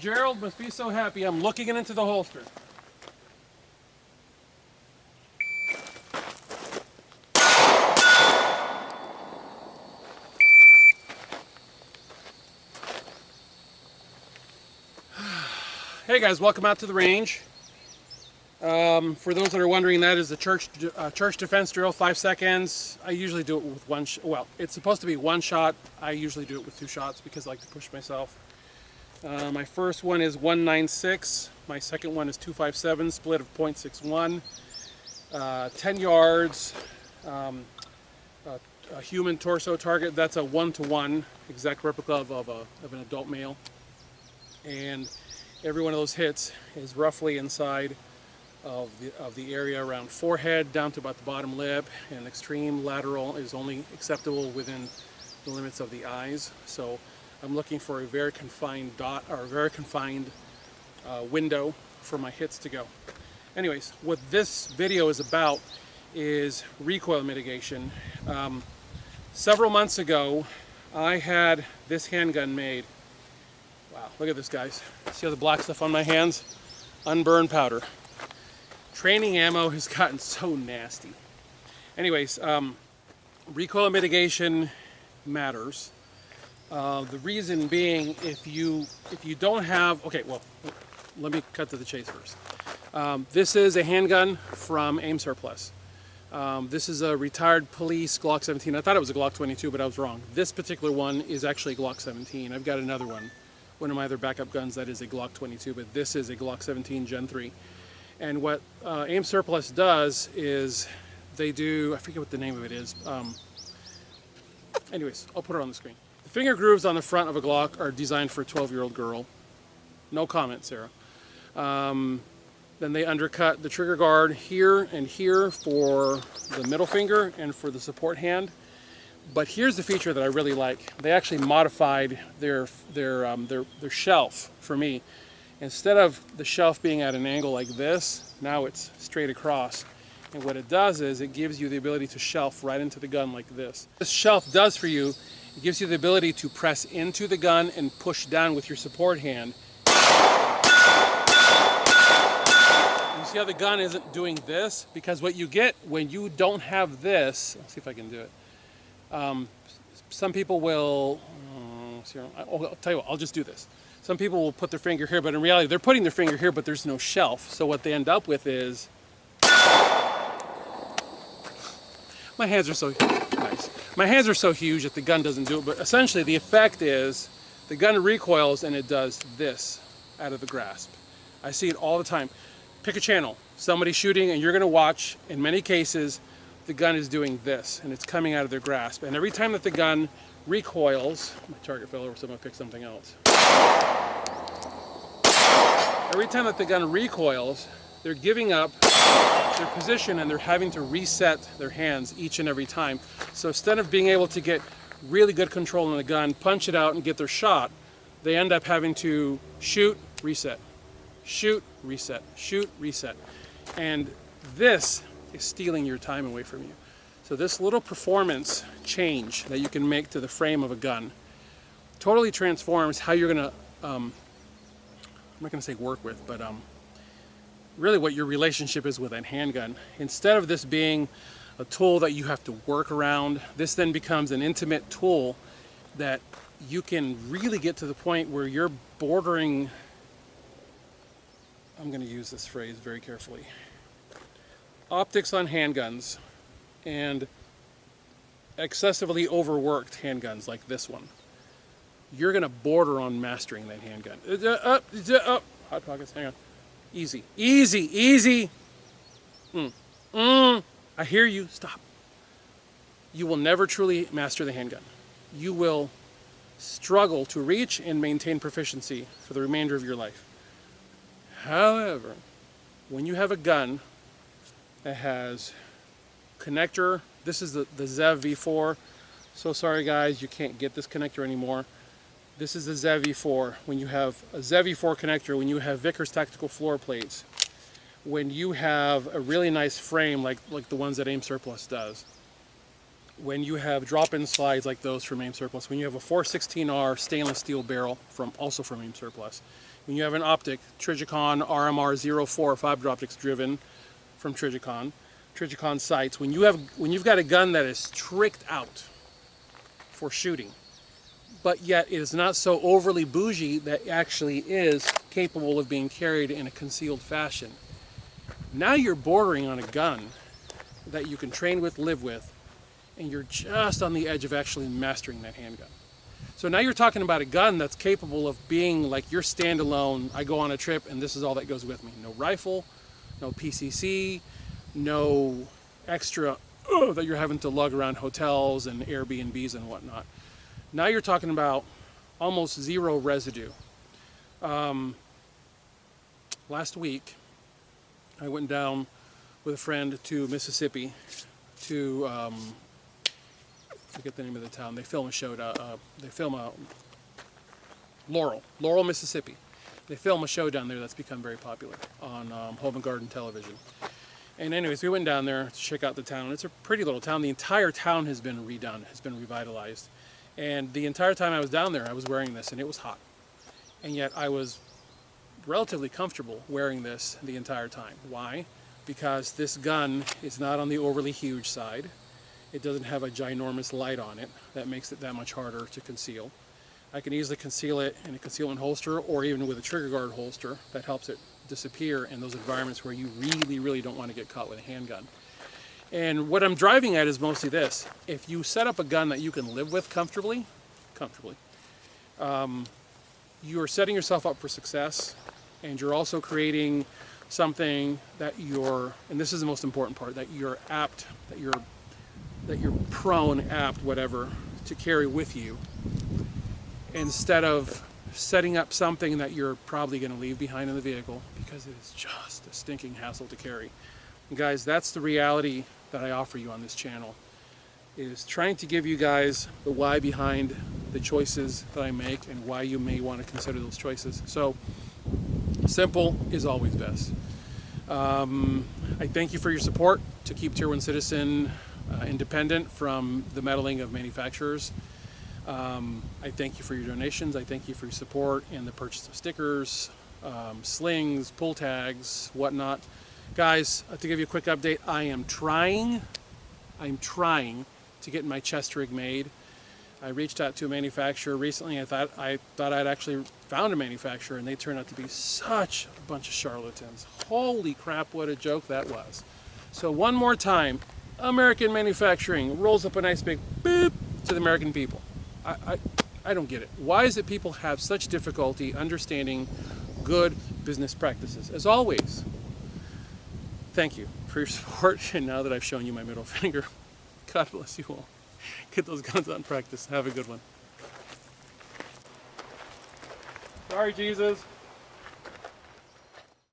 Gerald must be so happy I'm looking into the holster. Hey guys, welcome out to the range. For those that are wondering, that is the church defense drill, 5 seconds. I usually do it with one well, it's supposed to be one shot. I usually do it with 2 shots because I like to push myself. My first one is 196. My second one is 257, split of 0.61. 10 yards, a human torso target. That's a 1-to-1 exact replica of an adult male. And every one of those hits is roughly inside of the area around forehead down to about the bottom lip, and extreme lateral is only acceptable within the limits of the eyes. So I'm looking for a very confined dot, or a very confined window for my hits to go. Anyways, what this video is about is recoil mitigation. Several months ago I had this handgun made. Wow, look at this, guys. See all the black stuff on my hands? Unburned powder. Training ammo has gotten so nasty. Anyways, recoil mitigation matters. The reason being, if you don't have, okay, well, let me cut to the chase first. This is a handgun from AIM Surplus. This is a retired police Glock 17. I thought it was a Glock 22, but I was wrong. This particular one is actually a Glock 17. I've got another one of my other backup guns that is a Glock 22, but this is a Glock 17 Gen 3. And what AIM Surplus does is they do, I forget what the name of it is. Anyways, I'll put it on the screen. The finger grooves on the front of a Glock are designed for a 12-year-old girl. No comment, Sarah. Then they undercut the trigger guard here and here for the middle finger and for the support hand. But here's the feature that I really like. They actually modified their shelf for me. Instead of the shelf being at an angle like this, now it's straight across. And what it does is it gives you the ability to shelf right into the gun like this. This shelf does for you, it gives you the ability to press into the gun and push down with your support hand. You see how the gun isn't doing this? Because what you get when you don't have this, let's see if I can do it. Some people will, I'll tell you what, I'll just do this. Some people will put their finger here, but in reality they're putting their finger here, but there's no shelf. So what they end up with is, my hands are so nice. My hands are so huge that the gun doesn't do it, but essentially the effect is the gun recoils and it does this out of the grasp. I see it all the time. Pick a channel, somebody's shooting, and you're gonna watch, in many cases, the gun is doing this, and it's coming out of their grasp. And every time that the gun recoils, my target fell over, so I'm gonna pick something else. Every time that the gun recoils, they're giving up their position and they're having to reset their hands each and every time. So instead of being able to get really good control on the gun, punch it out and get their shot, they end up having to shoot, reset, shoot, reset, shoot, reset. And this is stealing your time away from you. So this little performance change that you can make to the frame of a gun totally transforms how you're gonna, I'm not gonna say work with, but really what your relationship is with that handgun. Instead of this being a tool that you have to work around, this then becomes an intimate tool that you can really get to the point where you're bordering, I'm gonna use this phrase very carefully, optics on handguns and excessively overworked handguns like this one. You're gonna border on mastering that handgun. Hot pockets, hang on. Easy, easy, easy. I hear you, stop. You will never truly master the handgun. You will struggle to reach and maintain proficiency for the remainder of your life. However, when you have a gun that has connector, this is the ZEV V4. So sorry guys, you can't get this connector anymore. This is the ZEV V4. When you have a ZEV V4 connector, when you have Vickers tactical floor plates, when you have a really nice frame like the ones that AIM Surplus does, when you have drop-in slides like those from AIM Surplus, when you have a 416R stainless steel barrel also from AIM Surplus, when you have an optic, Trijicon RMR04 fiber optics driven from Trijicon sights, when you've got a gun that is tricked out for shooting, but yet it is not so overly bougie that actually is capable of being carried in a concealed fashion. Now you're bordering on a gun that you can train with, live with, and you're just on the edge of actually mastering that handgun. So now you're talking about a gun that's capable of being like your standalone, I go on a trip and this is all that goes with me. No rifle, no PCC, no extra that you're having to lug around hotels and Airbnbs and whatnot. Now you're talking about almost zero residue. Last week, I went down with a friend to Mississippi to, I forget the name of the town. They film a show, Laurel, Mississippi. They film a show down there that's become very popular on Home and Garden television. And anyways, we went down there to check out the town. It's a pretty little town. The entire town has been redone, has been revitalized. And the entire time I was down there, I was wearing this, and it was hot. And yet I was relatively comfortable wearing this the entire time. Why? Because this gun is not on the overly huge side. It doesn't have a ginormous light on it. That makes it that much harder to conceal. I can easily conceal it in a concealment holster or even with a trigger guard holster. That helps it disappear in those environments where you really, really don't want to get caught with a handgun. And what I'm driving at is mostly this. If you set up a gun that you can live with comfortably, you're setting yourself up for success, and you're also creating something that you're, and this is the most important part, that you're apt, that you're prone, apt, whatever, to carry with you, instead of setting up something that you're probably going to leave behind in the vehicle because it is just a stinking hassle to carry. And guys, that's the reality that I offer you on this channel, is trying to give you guys the why behind the choices that I make and why you may want to consider those choices. So simple is always best. I thank you for your support to keep Tier 1 Citizen independent from the meddling of manufacturers. I thank you for your donations. I thank you for your support and the purchase of stickers, slings, pull tags, whatnot. Guys, to give you a quick update, I'm trying to get my chest rig made. I reached out to a manufacturer recently. I thought I'd actually found a manufacturer, and they turned out to be such a bunch of charlatans. Holy crap, what a joke that was. So one more time, American manufacturing rolls up a nice big boop to the American people. I don't get it. Why is it people have such difficulty understanding good business practices? As always, thank you for your support, and now that I've shown you my middle finger, God bless you all. Get those guns out and practice. Have a good one. Sorry, Jesus.